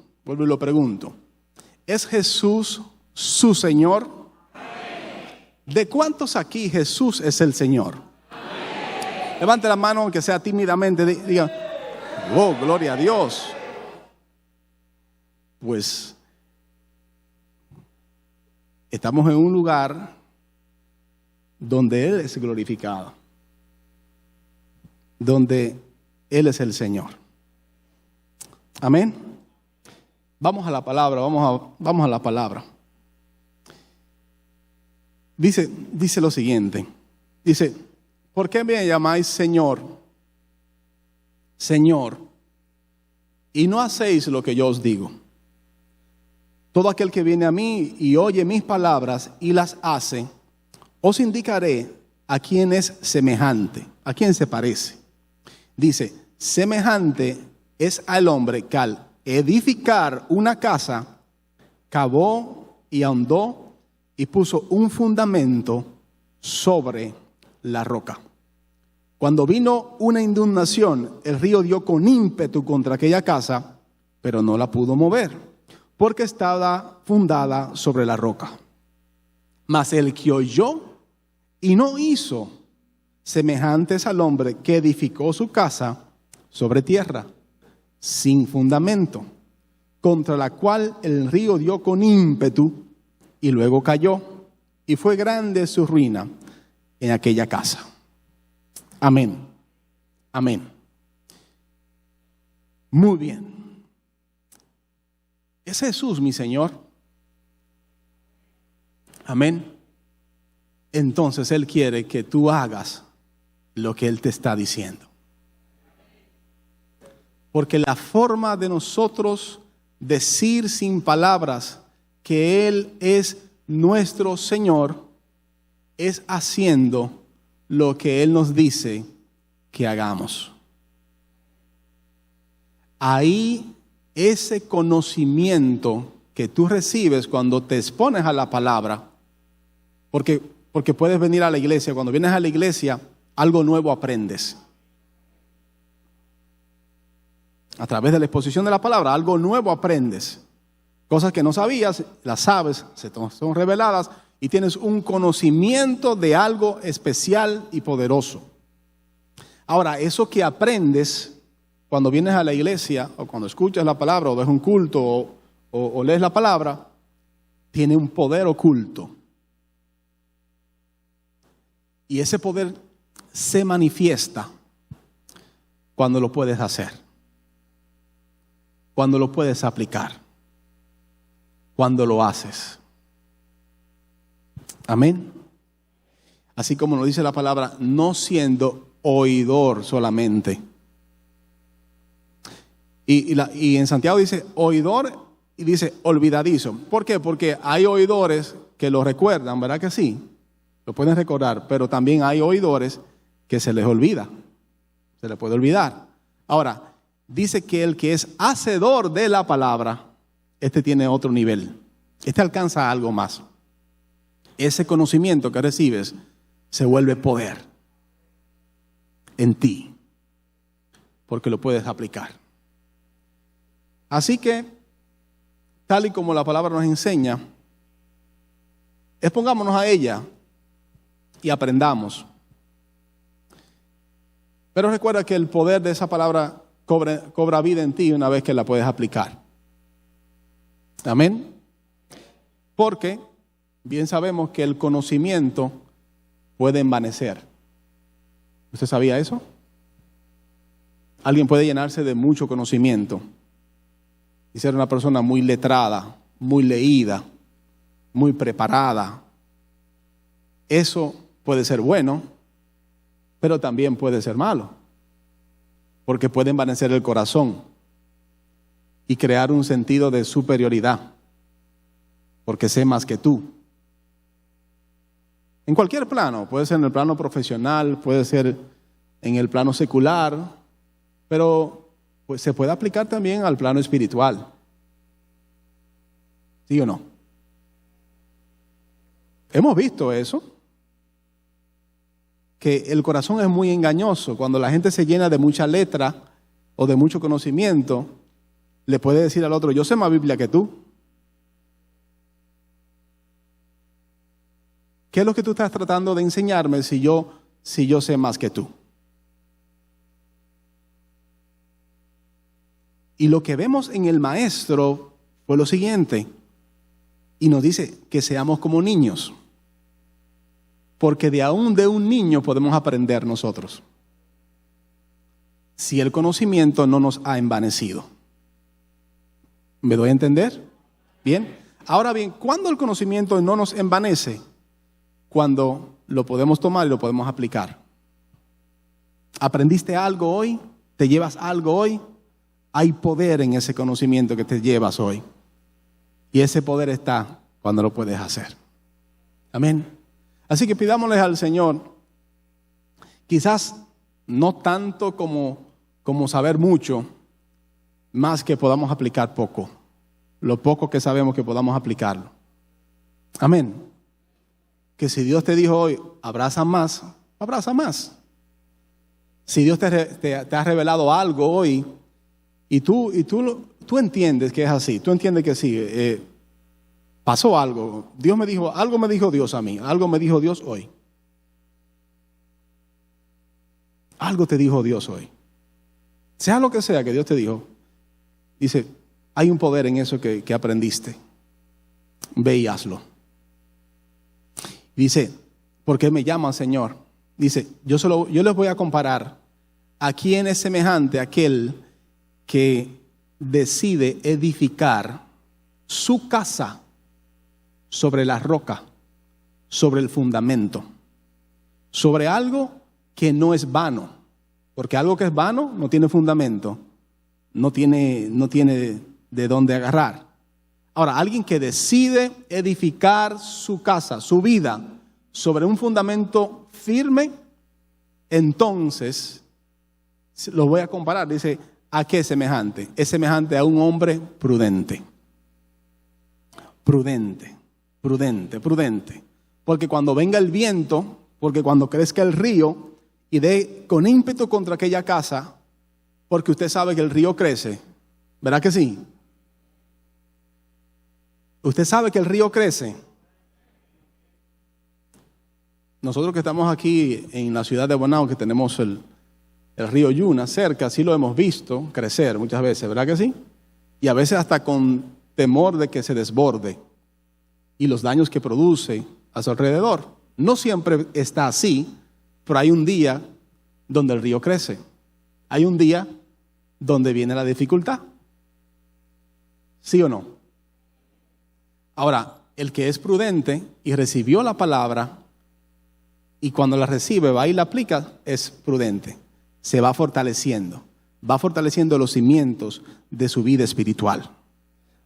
¿Es Jesús su Señor? ¿De cuántos aquí Jesús es el Señor? Levante la mano, aunque sea tímidamente, diga, oh, gloria a Dios. Pues Estamos en un lugar donde Él es glorificado, donde Él es el Señor. Amén. Vamos a la palabra, vamos a la palabra. Dice lo siguiente. Dice, ¿por qué me llamáis Señor, Señor, y no hacéis lo que yo os digo? Todo aquel que viene a mí y oye mis palabras y las hace, os indicaré a quién es semejante, a quién se parece. Dice, semejante es al hombre que al edificar una casa, cavó y ahondó y puso un fundamento sobre la roca. Cuando vino una inundación, el río dio con ímpetu contra aquella casa, pero no la pudo mover, porque estaba fundada sobre la roca. Mas el que oyó y no hizo, semejante es al hombre que edificó su casa sobre tierra, sin fundamento, contra la cual el río dio con ímpetu y luego cayó, y fue grande su ruina en aquella casa. Amén. Amén. Muy bien. Es Jesús, mi Señor. Amén. Entonces Él quiere que tú hagas lo que Él te está diciendo. Porque la forma de nosotros decir sin palabras que Él es nuestro Señor es haciendo lo que Él nos dice que hagamos. Ahí ese conocimiento que tú recibes cuando te expones a la palabra, porque puedes venir a la iglesia, cuando vienes a la iglesia, algo nuevo aprendes. A través de la exposición de la palabra, algo nuevo aprendes. Cosas que no sabías, las sabes, son reveladas y tienes un conocimiento de algo especial y poderoso. Ahora, eso que aprendes cuando vienes a la iglesia o cuando escuchas la palabra o ves un culto o lees la palabra, tiene un poder oculto. Y ese poder se manifiesta cuando lo puedes hacer, cuando lo puedes aplicar, cuando lo haces. Amén. Así como nos dice la palabra, no siendo oidor solamente. Y en Santiago dice oidor y dice olvidadizo. ¿Por qué? Porque hay oidores que lo recuerdan, ¿verdad que sí? Lo pueden recordar, pero también hay oidores que se les olvida. Se les puede olvidar. Ahora, dice que el que es hacedor de la palabra, este tiene otro nivel. Este alcanza algo más. Ese conocimiento que recibes se vuelve poder en ti, porque lo puedes aplicar. Así que, tal y como la palabra nos enseña, expongámonos a ella y aprendamos. Pero recuerda que el poder de esa palabra cobra vida en ti una vez que la puedes aplicar. Amén. Porque bien sabemos que el conocimiento puede envanecer. ¿Usted sabía eso? Alguien puede llenarse de mucho conocimiento y ser una persona muy letrada, muy leída, muy preparada. Eso puede ser bueno, pero también puede ser malo, porque puede envanecer el corazón y crear un sentido de superioridad, porque sé más que tú. En cualquier plano, puede ser en el plano profesional, puede ser en el plano secular, pero pues se puede aplicar también al plano espiritual. ¿Sí o no? Hemos visto eso, que el corazón es muy engañoso. Cuando la gente se llena de mucha letra o de mucho conocimiento, le puede decir al otro, yo sé más Biblia que tú. ¿Qué es lo que tú estás tratando de enseñarme si yo sé más que tú? Y lo que vemos en el maestro fue lo siguiente. Y nos dice que seamos como niños. Porque aún de un niño podemos aprender nosotros. Si el conocimiento no nos ha envanecido. ¿Me doy a entender? Bien. Ahora bien, ¿cuándo el conocimiento no nos envanece? Cuando lo podemos tomar y lo podemos aplicar. ¿Aprendiste algo hoy? ¿Te llevas algo hoy? Hay poder en ese conocimiento que te llevas hoy. Y ese poder está cuando lo puedes hacer. Amén. Así que pidámosle al Señor, quizás no tanto como saber mucho, más que podamos aplicar poco. Lo poco que sabemos que podamos aplicarlo. Amén. Que si Dios te dijo hoy, abraza más, abraza más. Si Dios te ha revelado algo hoy y tú entiendes que es así, tú entiendes que sí, pasó algo, Dios me dijo, algo me dijo Dios a mí, algo me dijo Dios hoy. Algo te dijo Dios hoy. Sea lo que sea que Dios te dijo, dice, hay un poder en eso que aprendiste. Ve y hazlo. Dice, ¿por qué me llaman Señor? Dice, yo les voy a comparar a quién es semejante aquel que decide edificar su casa sobre la roca, sobre el fundamento, sobre algo que no es vano, porque algo que es vano no tiene fundamento, no tiene de dónde agarrar. Ahora, alguien que decide edificar su casa, su vida, sobre un fundamento firme, entonces, lo voy a comparar, dice, ¿a qué es semejante? Es semejante a un hombre prudente. Prudente, prudente, prudente. Porque cuando venga el viento, porque cuando crezca el río y dé con ímpetu contra aquella casa, porque usted sabe que el río crece, ¿verdad que sí? Usted sabe que el río crece. Nosotros que estamos aquí en la ciudad de Bonao, que tenemos el río Yuna cerca, sí lo hemos visto crecer muchas veces, ¿verdad que sí? Y a veces hasta con temor de que se desborde y los daños que produce a su alrededor. No siempre está así, pero hay un día donde el río crece. Hay un día donde viene la dificultad. ¿Sí o no? Ahora, el que es prudente y recibió la palabra y cuando la recibe va y la aplica, es prudente. Se va fortaleciendo los cimientos de su vida espiritual.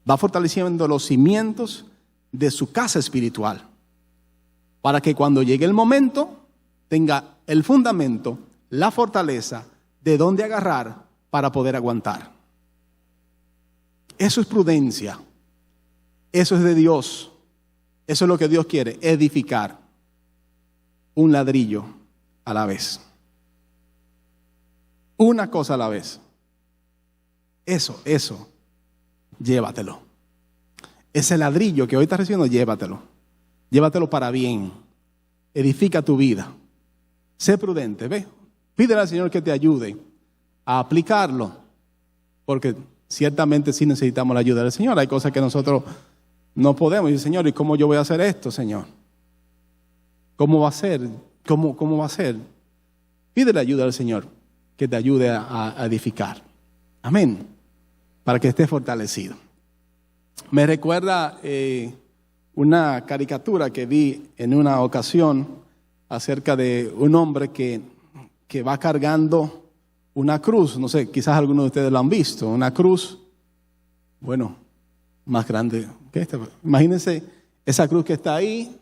Va fortaleciendo los cimientos de su casa espiritual. Para que cuando llegue el momento, tenga el fundamento, la fortaleza, de dónde agarrar para poder aguantar. Eso es prudencia. Eso es de Dios. Eso es lo que Dios quiere, edificar un ladrillo a la vez. Una cosa a la vez. Eso, llévatelo. Ese ladrillo que hoy estás recibiendo, llévatelo. Llévatelo para bien. Edifica tu vida. Sé prudente, ve. Pídele al Señor que te ayude a aplicarlo. Porque ciertamente sí necesitamos la ayuda del Señor. Hay cosas que nosotros no podemos. Y dice, Señor, ¿y cómo yo voy a hacer esto, Señor? ¿Cómo va a ser? ¿Cómo va a ser? Pídele ayuda al Señor que te ayude a edificar. Amén. Para que estés fortalecido. Me recuerda una caricatura que vi en una ocasión acerca de un hombre que va cargando una cruz. No sé, quizás algunos de ustedes lo han visto. Una cruz, bueno, más grande que esta. Imagínense esa cruz que está ahí,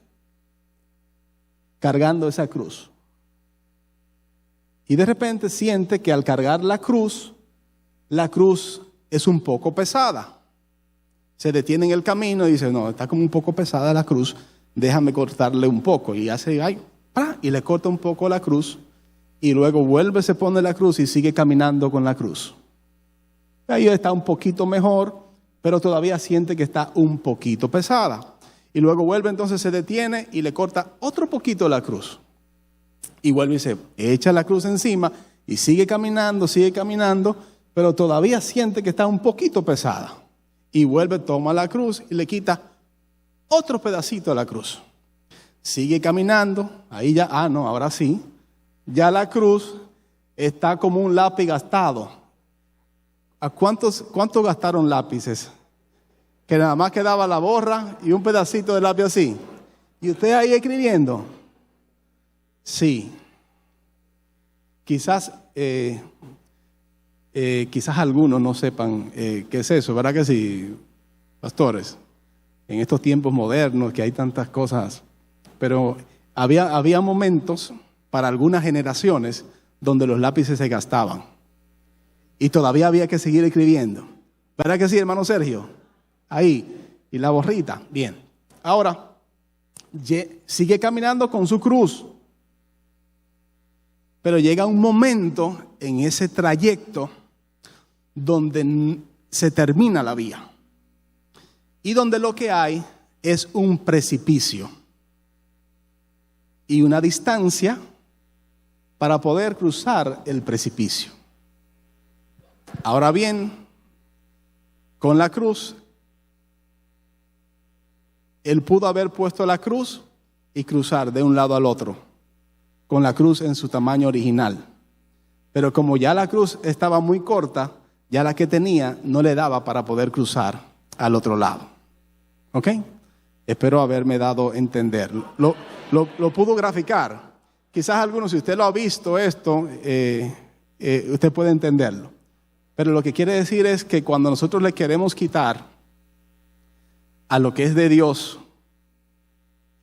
cargando esa cruz. Y de repente siente que al cargar la cruz es un poco pesada. Se detiene en el camino y dice, no, está como un poco pesada la cruz, déjame cortarle un poco. Y hace, y le corta un poco la cruz. Y luego vuelve, se pone la cruz y sigue caminando con la cruz. Ahí está un poquito mejor, pero todavía siente que está un poquito pesada. Y luego vuelve, entonces se detiene y le corta otro poquito la cruz. Y vuelve y se echa la cruz encima y sigue caminando, pero todavía siente que está un poquito pesada. Y vuelve, toma la cruz y le quita otro pedacito de la cruz. Sigue caminando, ahí ya, no, ahora sí. Ya la cruz está como un lápiz gastado. ¿A cuántos gastaron lápices? Que nada más quedaba la borra y un pedacito de lápiz así. ¿Y usted ahí escribiendo? Sí. Quizás algunos no sepan qué es eso, ¿verdad que sí, pastores? En estos tiempos modernos que hay tantas cosas, pero había momentos para algunas generaciones donde los lápices se gastaban y todavía había que seguir escribiendo. ¿Verdad que sí, hermano Sergio? Ahí, y la borrita. Bien, ahora sigue caminando con su cruz. Pero llega un momento en ese trayecto donde se termina la vía y donde lo que hay es un precipicio y una distancia para poder cruzar el precipicio. Ahora bien, con la cruz, él pudo haber puesto la cruz y cruzar de un lado al otro, con la cruz en su tamaño original. Pero como ya la cruz estaba muy corta, ya la que tenía no le daba para poder cruzar al otro lado. ¿Ok? Espero haberme dado a entender. Lo pudo graficar. Quizás algunos, si usted lo ha visto esto, usted puede entenderlo. Pero lo que quiere decir es que cuando nosotros le queremos quitar a lo que es de Dios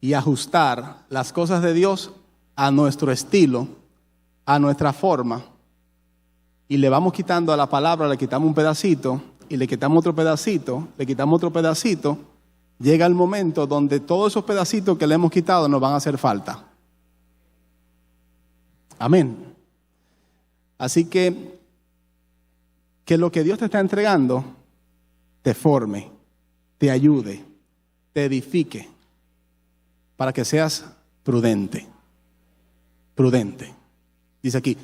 y ajustar las cosas de Dios a nuestro estilo, a nuestra forma, y le vamos quitando a la palabra, le quitamos un pedacito, y le quitamos otro pedacito, le quitamos otro pedacito, llega el momento donde todos esos pedacitos que le hemos quitado nos van a hacer falta. Amén. Así que lo que Dios te está entregando te forme, te ayude, te edifique, para que seas prudente. Prudente. Dice aquí,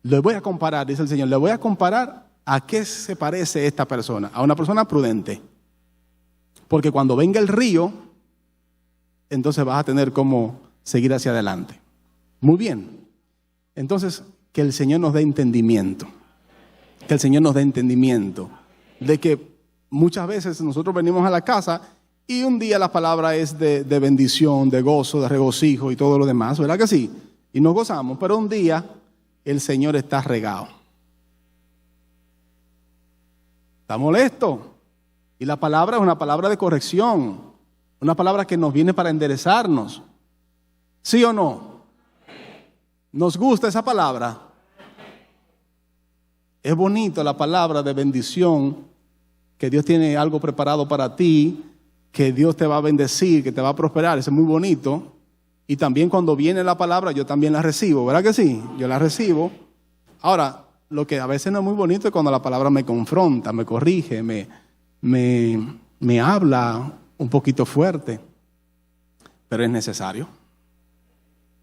le voy a comparar, dice el Señor, le voy a comparar a qué se parece esta persona, a una persona prudente. Porque cuando venga el río, entonces vas a tener cómo seguir hacia adelante. Muy bien. Entonces, que el Señor nos dé entendimiento. Que el Señor nos dé entendimiento de que muchas veces nosotros venimos a la casa y un día la palabra es de bendición, de gozo, de regocijo y todo lo demás, ¿verdad que sí? Y nos gozamos, pero un día el Señor está regado. Está molesto. Y la palabra es una palabra de corrección, una palabra que nos viene para enderezarnos. ¿Sí o no? ¿Nos gusta esa palabra? Es bonito la palabra de bendición, que Dios tiene algo preparado para ti, que Dios te va a bendecir, que te va a prosperar. Eso es muy bonito. Y también cuando viene la palabra, yo también la recibo, ¿verdad que sí? Yo la recibo. Ahora, lo que a veces no es muy bonito es cuando la palabra me confronta, me corrige, me habla un poquito fuerte. Pero es necesario.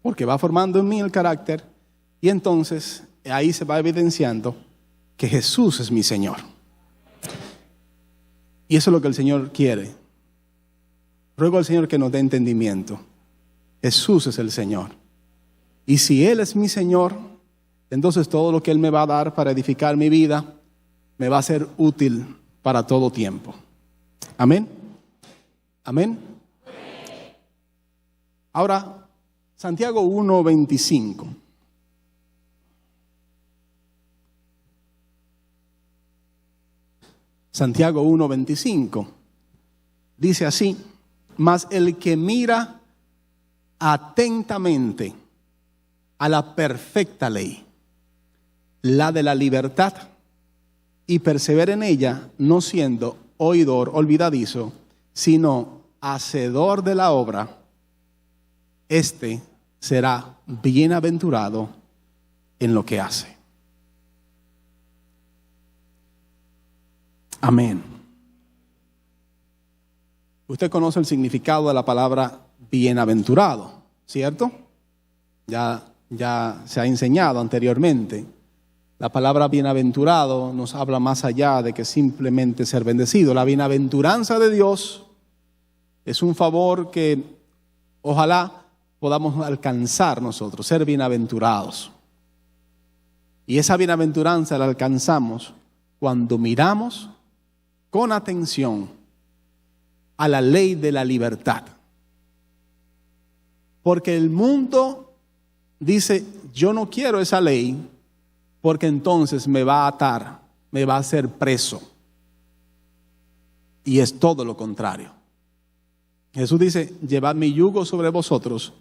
Porque va formando en mí el carácter y entonces ahí se va evidenciando que Jesús es mi Señor. Y eso es lo que el Señor quiere. Ruego al Señor que nos dé entendimiento. Jesús es el Señor. Y si Él es mi Señor, entonces todo lo que Él me va a dar para edificar mi vida me va a ser útil para todo tiempo. Amén. Amén. Ahora, Santiago 1:25. Santiago 1:25 dice así: mas el que mira atentamente a la perfecta ley, la de la libertad, y persevera en ella, no siendo oidor olvidadizo, sino hacedor de la obra, este será bienaventurado en lo que hace. Amén. Usted conoce el significado de la palabra bienaventurado, ¿cierto? Ya se ha enseñado anteriormente. La palabra bienaventurado nos habla más allá de que simplemente ser bendecido. La bienaventuranza de Dios Es un favor que ojalá podamos alcanzar nosotros, ser bienaventurados. Y esa bienaventuranza la alcanzamos cuando miramos con atención a la ley de la libertad. Porque el mundo dice, yo no quiero esa ley, porque entonces me va a atar, me va a hacer preso. Y es todo lo contrario. Jesús dice, llevad mi yugo sobre vosotros,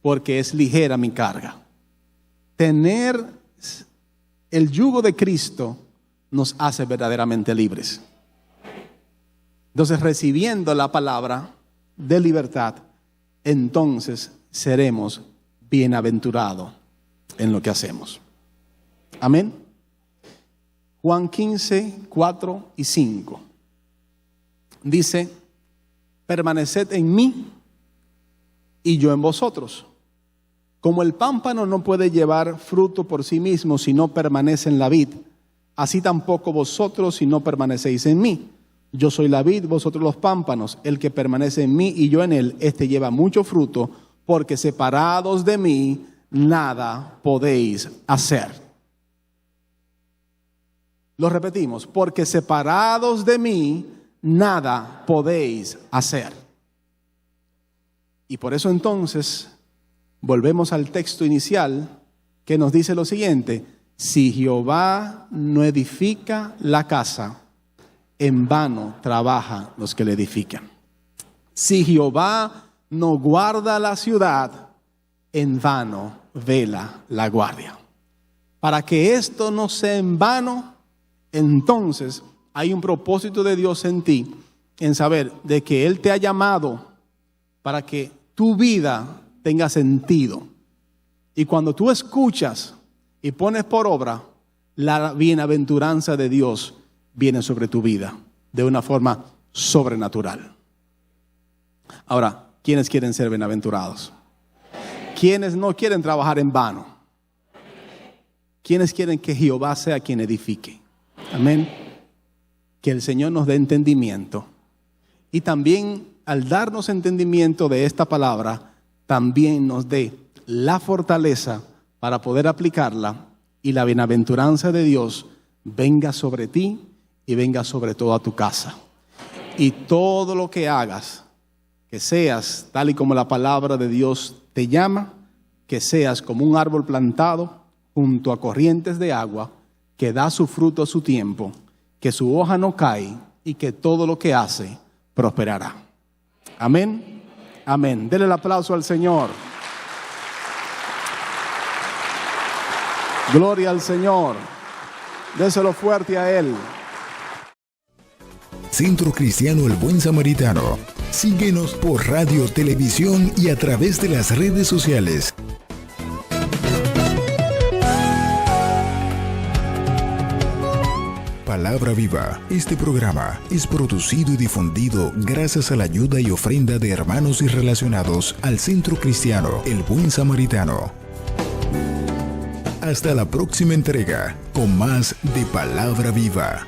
porque es ligera mi carga. Tener el yugo de Cristo nos hace verdaderamente libres. Entonces, recibiendo la palabra de libertad, entonces seremos bienaventurados en lo que hacemos. Amén. Juan 15, 4 y 5. Dice, permaneced en mí y yo en vosotros. Como el pámpano no puede llevar fruto por sí mismo si no permanece en la vid, así tampoco vosotros si no permanecéis en mí. Yo soy la vid, vosotros los pámpanos. El que permanece en mí y yo en él, este lleva mucho fruto, porque separados de mí nada podéis hacer. Lo repetimos, porque separados de mí nada podéis hacer. Y por eso entonces volvemos al texto inicial que nos dice lo siguiente: si Jehová no edifica la casa, en vano trabajan los que le edifican. Si Jehová no guarda la ciudad, en vano vela la guardia. Para que esto no sea en vano, entonces hay un propósito de Dios en ti, en saber de que Él te ha llamado para que tu vida tenga sentido. Y cuando tú escuchas y pones por obra, la bienaventuranza de Dios viene sobre tu vida de una forma sobrenatural. Ahora, ¿quiénes quieren ser bienaventurados? ¿Quiénes no quieren trabajar en vano? ¿Quiénes quieren que Jehová sea quien edifique? Amén. Que el Señor nos dé entendimiento. Y también, al darnos entendimiento de esta palabra, también nos dé la fortaleza para poder aplicarla, y la bienaventuranza de Dios venga sobre ti y venga sobre toda tu casa. Y todo lo que hagas, que seas tal y como la palabra de Dios te llama, que seas como un árbol plantado junto a corrientes de agua, que da su fruto a su tiempo, que su hoja no cae y que todo lo que hace prosperará. Amén. Amén. Denle el aplauso al Señor. Gloria al Señor. Déselo fuerte a Él. Centro Cristiano El Buen Samaritano. Síguenos por radio, televisión y a través de las redes sociales. Palabra Viva. Este programa es producido y difundido gracias a la ayuda y ofrenda de hermanos y relacionados al Centro Cristiano El Buen Samaritano. Hasta la próxima entrega con más de Palabra Viva.